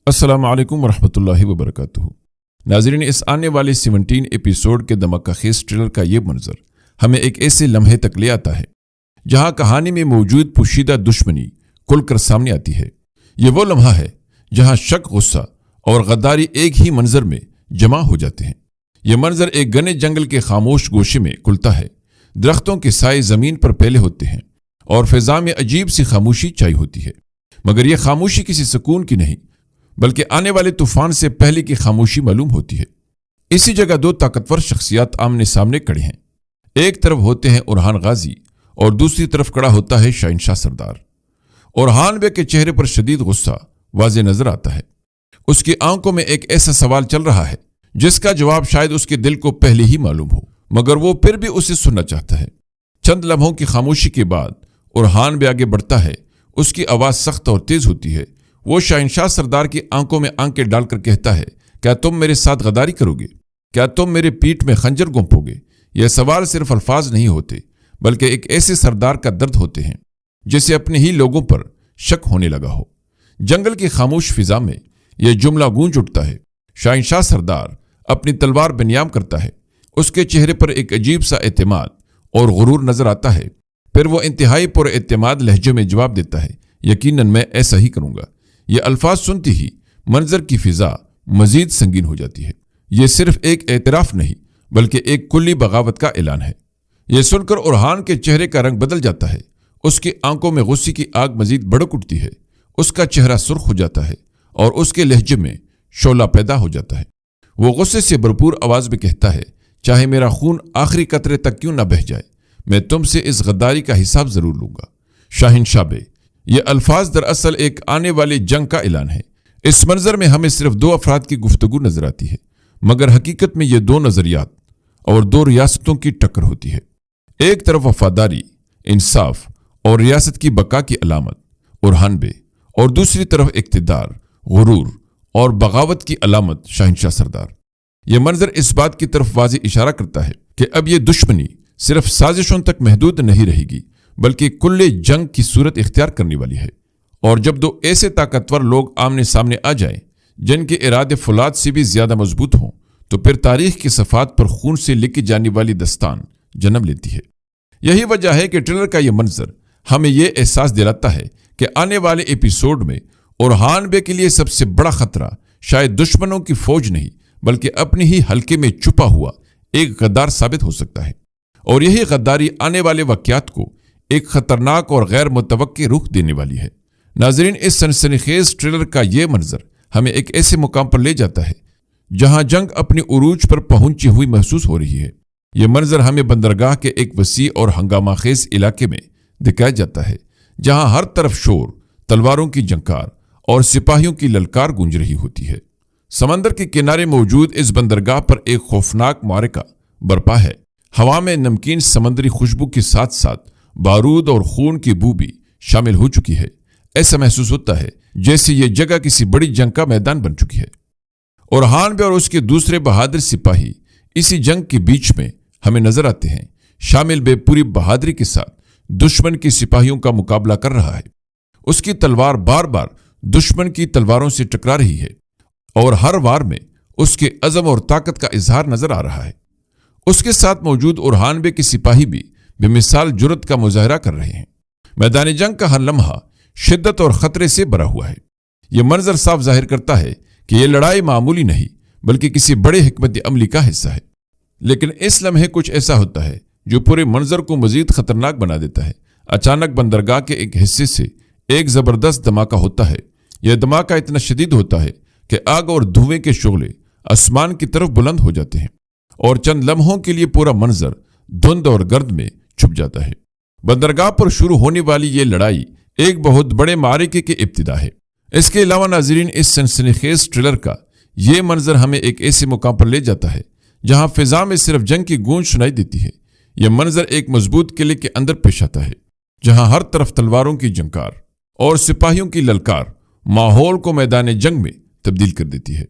السلام علیکم ورحمۃ اللہ وبرکاتہ۔ ناظرین، اس آنے والے 17 ایپیسوڈ کے دھماکہ خیز ٹریلر کا یہ منظر ہمیں ایک ایسے لمحے تک لے آتا ہے جہاں کہانی میں موجود پوشیدہ دشمنی کھل کر سامنے آتی ہے۔ یہ وہ لمحہ ہے جہاں شک، غصہ اور غداری ایک ہی منظر میں جمع ہو جاتے ہیں۔ یہ منظر ایک گھنے جنگل کے خاموش گوشے میں کھلتا ہے۔ درختوں کے سائے زمین پر پھیلے ہوتے ہیں اور فضا میں عجیب سی خاموشی چھائی ہوتی ہے، مگر یہ خاموشی کسی سکون کی نہیں بلکہ آنے والے طوفان سے پہلے کی خاموشی معلوم ہوتی ہے۔ اسی جگہ دو طاقتور شخصیات آمنے سامنے کھڑے ہیں۔ ایک طرف ہوتے ہیں اورحان غازی اور دوسری طرف کھڑا ہوتا ہے شہنشاہ سردار۔ اورحان بے کے چہرے پر شدید غصہ واضح نظر آتا ہے۔ اس کی آنکھوں میں ایک ایسا سوال چل رہا ہے جس کا جواب شاید اس کے دل کو پہلے ہی معلوم ہو، مگر وہ پھر بھی اسے سننا چاہتا ہے۔ چند لمحوں کی خاموشی کے بعد اورحان بے آگے بڑھتا ہے۔ اس کی آواز سخت اور تیز ہوتی ہے۔ وہ شہنشاہ سردار کی آنکھوں میں آنکھیں ڈال کر کہتا ہے، کیا تم میرے ساتھ غداری کرو گے؟ کیا تم میرے پیٹھ میں خنجر گھونپو گے؟ یہ سوال صرف الفاظ نہیں ہوتے بلکہ ایک ایسے سردار کا درد ہوتے ہیں جسے اپنے ہی لوگوں پر شک ہونے لگا ہو۔ جنگل کی خاموش فضا میں یہ جملہ گونج اٹھتا ہے۔ شہنشاہ سردار اپنی تلوار بنیام کرتا ہے۔ اس کے چہرے پر ایک عجیب سا اعتماد اور غرور نظر آتا ہے۔ پھر وہ انتہائی پر اعتماد لہجے میں جواب دیتا ہے، یقیناً میں ایسا ہی کروں گا۔ یہ الفاظ سنتی ہی منظر کی فضا مزید سنگین ہو جاتی ہے۔ یہ صرف ایک اعتراف نہیں بلکہ ایک کلی بغاوت کا اعلان ہے۔ یہ سن کر اورحان کے چہرے کا رنگ بدل جاتا ہے۔ اس کی آنکھوں میں غصے کی آگ مزید بھڑک اٹھتی ہے۔ اس کا چہرہ سرخ ہو جاتا ہے اور اس کے لہجے میں شعلہ پیدا ہو جاتا ہے۔ وہ غصے سے بھرپور آواز میں کہتا ہے، چاہے میرا خون آخری قطرے تک کیوں نہ بہہ جائے، میں تم سے اس غداری کا حساب ضرور لوں گا۔ شہنشاہ بے، یہ الفاظ دراصل ایک آنے والی جنگ کا اعلان ہے۔ اس منظر میں ہمیں صرف دو افراد کی گفتگو نظر آتی ہے، مگر حقیقت میں یہ دو نظریات اور دو ریاستوں کی ٹکر ہوتی ہے۔ ایک طرف وفاداری، انصاف اور ریاست کی بقا کی علامت اورحان بے، اور دوسری طرف اقتدار، غرور اور بغاوت کی علامت شہنشاہ سردار۔ یہ منظر اس بات کی طرف واضح اشارہ کرتا ہے کہ اب یہ دشمنی صرف سازشوں تک محدود نہیں رہے گی بلکہ کل جنگ کی صورت اختیار کرنے والی ہے۔ اور جب دو ایسے طاقتور لوگ آمنے سامنے آ جائیں جن کے ارادے فولاد سے بھی زیادہ مضبوط ہوں تو پھر تاریخ کے صفحات پر خون سے لکھی جانے والی داستان جنم لیتی ہے۔ یہی وجہ ہے کہ ٹریلر کا یہ منظر ہمیں یہ احساس دلاتا ہے کہ آنے والے ایپیسوڈ میں اورحان بے کے لیے سب سے بڑا خطرہ شاید دشمنوں کی فوج نہیں بلکہ اپنے ہی حلقے میں چھپا ہوا ایک غدار ثابت ہو سکتا ہے، اور یہی غداری آنے والے واقعات کو ایک خطرناک اور غیر متوقع رخ دینے والی ہے۔ ناظرین، اس سنسنی خیز ٹریلر کا یہ منظر ہمیں ایک ایسے مقام پر لے جاتا ہے جہاں جنگ اپنی عروج پر پہنچی ہوئی محسوس ہو رہی ہے۔ یہ منظر ہمیں بندرگاہ کے ایک وسیع اور ہنگامہ خیز علاقے میں دکھایا جاتا ہے جہاں ہر طرف شور، تلواروں کی جھنکار اور سپاہیوں کی للکار گونج رہی ہوتی ہے۔ سمندر کے کنارے موجود اس بندرگاہ پر ایک خوفناک معرکہ برپا ہے۔ ہوا میں نمکین سمندری خوشبو کے ساتھ ساتھ بارود اور خون کی بو بھی شامل ہو چکی ہے۔ ایسا محسوس ہوتا ہے جیسے یہ جگہ کسی بڑی جنگ کا میدان بن چکی ہے۔ اورحان بے اور اس کے دوسرے بہادر سپاہی اسی جنگ کے بیچ میں ہمیں نظر آتے ہیں۔ شامل بے پوری بہادری کے ساتھ دشمن کے سپاہیوں کا مقابلہ کر رہا ہے۔ اس کی تلوار بار بار دشمن کی تلواروں سے ٹکرا رہی ہے اور ہر وار میں اس کے عزم اور طاقت کا اظہار نظر آ رہا ہے۔ اس کے ساتھ موجود اورحان بے کے سپاہی بھی بے مثال جرأت کا مظاہرہ کر رہے ہیں۔ میدان جنگ کا ہر لمحہ شدت اور خطرے سے بھرا ہوا ہے۔ یہ منظر صاف ظاہر کرتا ہے کہ یہ لڑائی معمولی نہیں بلکہ کسی بڑے حکمت عملی کا حصہ ہے۔ لیکن اس لمحے کچھ ایسا ہوتا ہے جو پورے منظر کو مزید خطرناک بنا دیتا ہے۔ اچانک بندرگاہ کے ایک حصے سے ایک زبردست دھماکہ ہوتا ہے۔ یہ دھماکہ اتنا شدید ہوتا ہے کہ آگ اور دھوئیں کے شعلے آسمان کی طرف بلند ہو جاتے ہیں اور چند لمحوں کے لیے پورا منظر دھند اور گرد میں چھپ جاتا ہے۔ بندرگاہ پر شروع ہونے والی یہ لڑائی ایک بہت بڑے معرکے کی ابتدا ہے۔ اس کے علاوہ ناظرین، اس سنسنی خیز ٹریلر کا یہ منظر ہمیں ایک ایسے مقام پر لے جاتا ہے جہاں فضا میں صرف جنگ کی گونج سنائی دیتی ہے۔ یہ منظر ایک مضبوط قلعے کے اندر پیش آتا ہے جہاں ہر طرف تلواروں کی جھنکار اور سپاہیوں کی للکار ماحول کو میدان جنگ میں تبدیل کر دیتی ہے۔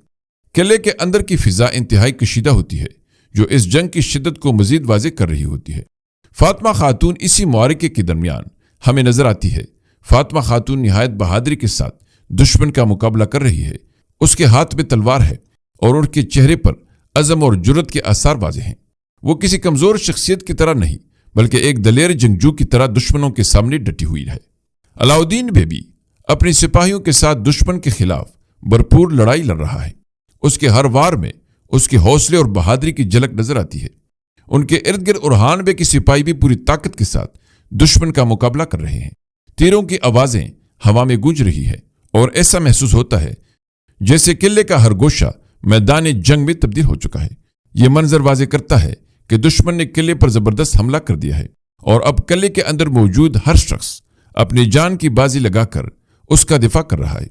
قلعے کے اندر کی فضا انتہائی کشیدہ ہوتی ہے جو اس جنگ کی شدت کو مزید واضح کر رہی ہوتی ہے۔ فاطمہ خاتون اسی معرکے کے درمیان ہمیں نظر آتی ہے۔ فاطمہ خاتون نہایت بہادری کے ساتھ دشمن کا مقابلہ کر رہی ہے۔ اس کے ہاتھ میں تلوار ہے اور ان کے چہرے پر عزم اور جرت کے آثار واضح ہیں۔ وہ کسی کمزور شخصیت کی طرح نہیں بلکہ ایک دلیر جنگجو کی طرح دشمنوں کے سامنے ڈٹی ہوئی ہے۔ علاؤدین بھی اپنے سپاہیوں کے ساتھ دشمن کے خلاف بھرپور لڑائی لڑ رہا ہے۔ اس کے ہر وار میں اس کے حوصلے اور بہادری کی جھلک نظر آتی ہے۔ ان کے ارد گرد اورحان بے کی سپاہی بھی پوری طاقت کے ساتھ دشمن کا مقابلہ کر رہے ہیں۔ تیروں کی آوازیں ہوا میں گونج رہی ہے اور ایسا محسوس ہوتا ہے جیسے قلعے کا ہر گوشہ میدان جنگ میں تبدیل ہو چکا ہے۔ یہ منظر واضح کرتا ہے کہ دشمن نے قلعے پر زبردست حملہ کر دیا ہے اور اب قلعے کے اندر موجود ہر شخص اپنی جان کی بازی لگا کر اس کا دفاع کر رہا ہے۔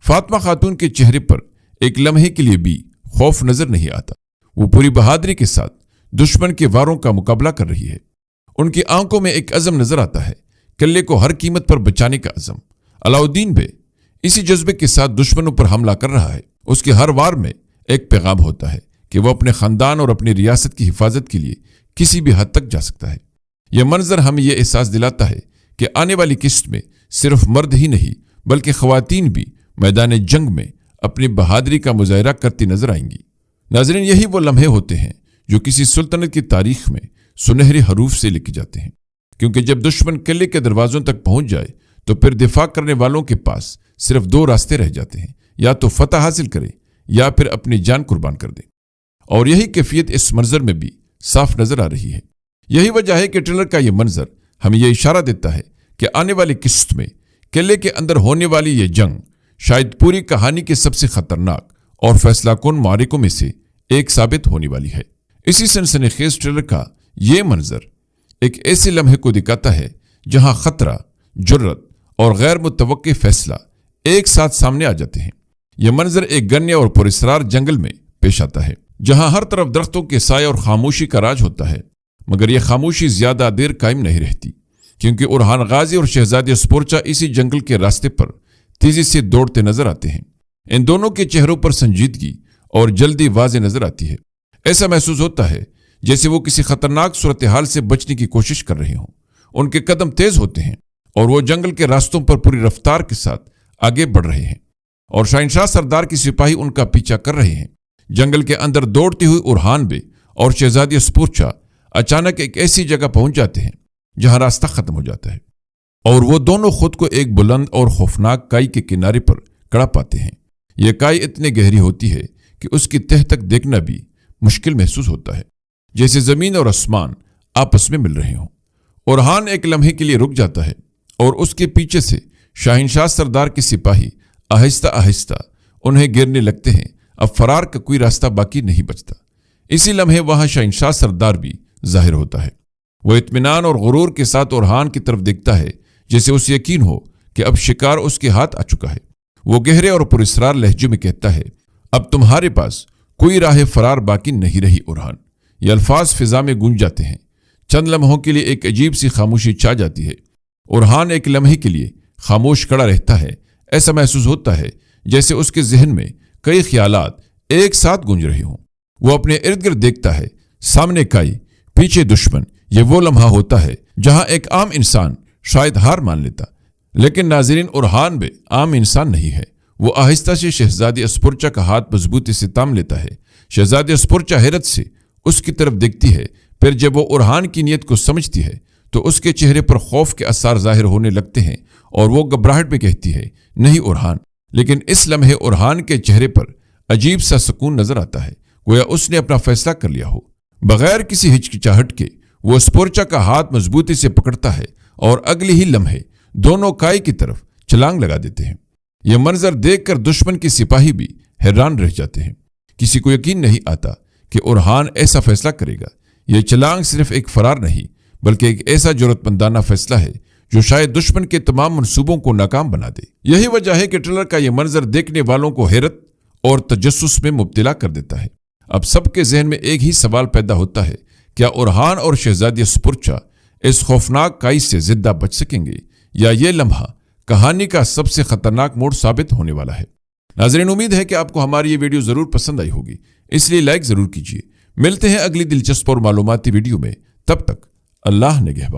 فاطمہ خاتون کے چہرے پر ایک لمحے کے لیے بھی خوف نظر نہیں آتا۔ وہ پوری بہادری کے ساتھ دشمن کے واروں کا مقابلہ کر رہی ہے۔ ان کی آنکھوں میں ایک عزم نظر آتا ہے، قلعے کو ہر قیمت پر بچانے کا عزم۔ علاؤدین بھی اسی جذبے کے ساتھ دشمنوں پر حملہ کر رہا ہے۔ اس کے ہر وار میں ایک پیغام ہوتا ہے کہ وہ اپنے خاندان اور اپنی ریاست کی حفاظت کے لیے کسی بھی حد تک جا سکتا ہے۔ یہ منظر ہمیں یہ احساس دلاتا ہے کہ آنے والی قسط میں صرف مرد ہی نہیں بلکہ خواتین بھی میدان جنگ میں اپنی بہادری کا مظاہرہ کرتی نظر آئیں گی۔ ناظرین، یہی وہ لمحے ہوتے ہیں جو کسی سلطنت کی تاریخ میں سنہرے حروف سے لکھے جاتے ہیں، کیونکہ جب دشمن قلعے کے دروازوں تک پہنچ جائے تو پھر دفاع کرنے والوں کے پاس صرف دو راستے رہ جاتے ہیں، یا تو فتح حاصل کرے یا پھر اپنی جان قربان کر دے۔ اور یہی کیفیت اس منظر میں بھی صاف نظر آ رہی ہے۔ یہی وجہ ہے کہ ٹریلر کا یہ منظر ہمیں یہ اشارہ دیتا ہے کہ آنے والی قسط میں قلعے کے اندر ہونے والی یہ جنگ شاید پوری کہانی کے سب سے خطرناک اور فیصلہ کن معرکوں میں سے ایک ثابت ہونے والی ہے۔ اسی سنسنی خیز ٹریلر کا یہ منظر ایک ایسے لمحے کو دکھاتا ہے جہاں خطرہ، جرت اور غیر متوقع فیصلہ ایک ساتھ سامنے آ جاتے ہیں۔ یہ منظر ایک گھنے اور پراسرار جنگل میں پیش آتا ہے جہاں ہر طرف درختوں کے سائے اور خاموشی کا راج ہوتا ہے، مگر یہ خاموشی زیادہ دیر قائم نہیں رہتی، کیونکہ اورحان غازی اور شہزادی اسپورچا اسی جنگل کے راستے پر تیزی سے دوڑتے نظر آتے ہیں۔ ان دونوں کے چہروں پر سنجیدگی اور جلدی واضح نظر آتی ہے۔ ایسا محسوس ہوتا ہے جیسے وہ کسی خطرناک صورتحال سے بچنے کی کوشش کر رہے ہوں۔ ان کے قدم تیز ہوتے ہیں اور وہ جنگل کے راستوں پر پوری رفتار کے ساتھ آگے بڑھ رہے ہیں، اور شہنشاہ سردار کی سپاہی ان کا پیچھا کر رہے ہیں۔ جنگل کے اندر دوڑتی ہوئی اورحان بے اور شہزادی اسپورچا اچانک ایک ایسی جگہ پہنچ جاتے ہیں جہاں راستہ ختم ہو جاتا ہے، اور وہ دونوں خود کو ایک بلند اور خوفناک کائی کے کنارے پر کڑا پاتے ہیں۔ یہ کائی اتنی گہری ہوتی ہے کہ اس کی تہ تک دیکھنا بھی مشکل محسوس ہوتا ہے، جیسے زمین اور آسمان آپس میں مل رہے ہوں۔ اورحان ایک لمحے کے لیے رک جاتا ہے اور اس کے پیچھے سے شہنشاہ سردار کے سپاہی آہستہ آہستہ انہیں گرنے لگتے ہیں۔ اب فرار کا کوئی راستہ باقی نہیں بچتا۔ اسی لمحے وہاں شہنشاہ سردار بھی ظاہر ہوتا ہے۔ وہ اطمینان اور غرور کے ساتھ اورحان کی طرف دیکھتا ہے، جیسے اسے یقین ہو کہ اب شکار اس کے ہاتھ آ چکا ہے۔ وہ گہرے اور پراسرار لہجے میں کہتا ہے، اب تمہارے پاس کوئی راہ فرار باقی نہیں رہی اورحان۔ یہ الفاظ فضا میں گونج جاتے ہیں۔ چند لمحوں کے لیے ایک عجیب سی خاموشی چھا جاتی ہے۔ اورحان ایک لمحے کے لیے خاموش کھڑا رہتا ہے۔ ایسا محسوس ہوتا ہے جیسے اس کے ذہن میں کئی خیالات ایک ساتھ گونج رہے ہوں۔ وہ اپنے ارد گرد دیکھتا ہے، سامنے کائی، پیچھے دشمن۔ یہ وہ لمحہ ہوتا ہے جہاں ایک عام انسان شاید ہار مان لیتا، لیکن ناظرین، اورحان بھی عام انسان نہیں ہے۔ وہ آہستہ سے شہزادی اسپورچا کا ہاتھ مضبوطی سے تام لیتا ہے۔ شہزادی اسپورچا حیرت سے اس کی طرف دیکھتی ہے، پھر جب وہ اورحان کی نیت کو سمجھتی ہے تو اس کے چہرے پر خوف کے اثار ظاہر ہونے لگتے ہیں اور وہ گھبراہٹ میں کہتی ہے، نہیں اورحان۔ لیکن اس لمحے اورحان کے چہرے پر عجیب سا سکون نظر آتا ہے، گویا اس نے اپنا فیصلہ کر لیا ہو۔ بغیر کسی ہچکچاہٹ کے وہ اسپورچا کا ہاتھ مضبوطی سے پکڑتا ہے اور اگلی ہی لمحے دونوں کائی کی طرف چھلانگ لگا دیتے ہیں۔ یہ منظر دیکھ کر دشمن کے سپاہی بھی حیران رہ جاتے ہیں۔ کسی کو یقین نہیں آتا کہ اورحان ایسا فیصلہ کرے گا۔ یہ چھلانگ صرف ایک فرار نہیں بلکہ ایک ایسا جرأت مندانہ فیصلہ ہے جو شاید دشمن کے تمام منصوبوں کو ناکام بنا دے۔ یہی وجہ ہے کہ ٹریلر کا یہ منظر دیکھنے والوں کو حیرت اور تجسس میں مبتلا کر دیتا ہے۔ اب سب کے ذہن میں ایک ہی سوال پیدا ہوتا ہے، کیا اورحان اور شہزادی اسپورچا اس خوفناک کائی سے زندہ بچ سکیں گے، یا یہ لمحہ کہانی کا سب سے خطرناک موڑ ثابت ہونے والا ہے؟ ناظرین، امید ہے کہ آپ کو ہماری یہ ویڈیو ضرور پسند آئی ہوگی، اس لیے لائک ضرور کیجیے۔ ملتے ہیں اگلی دلچسپ اور معلوماتی ویڈیو میں، تب تک اللہ نگہبان۔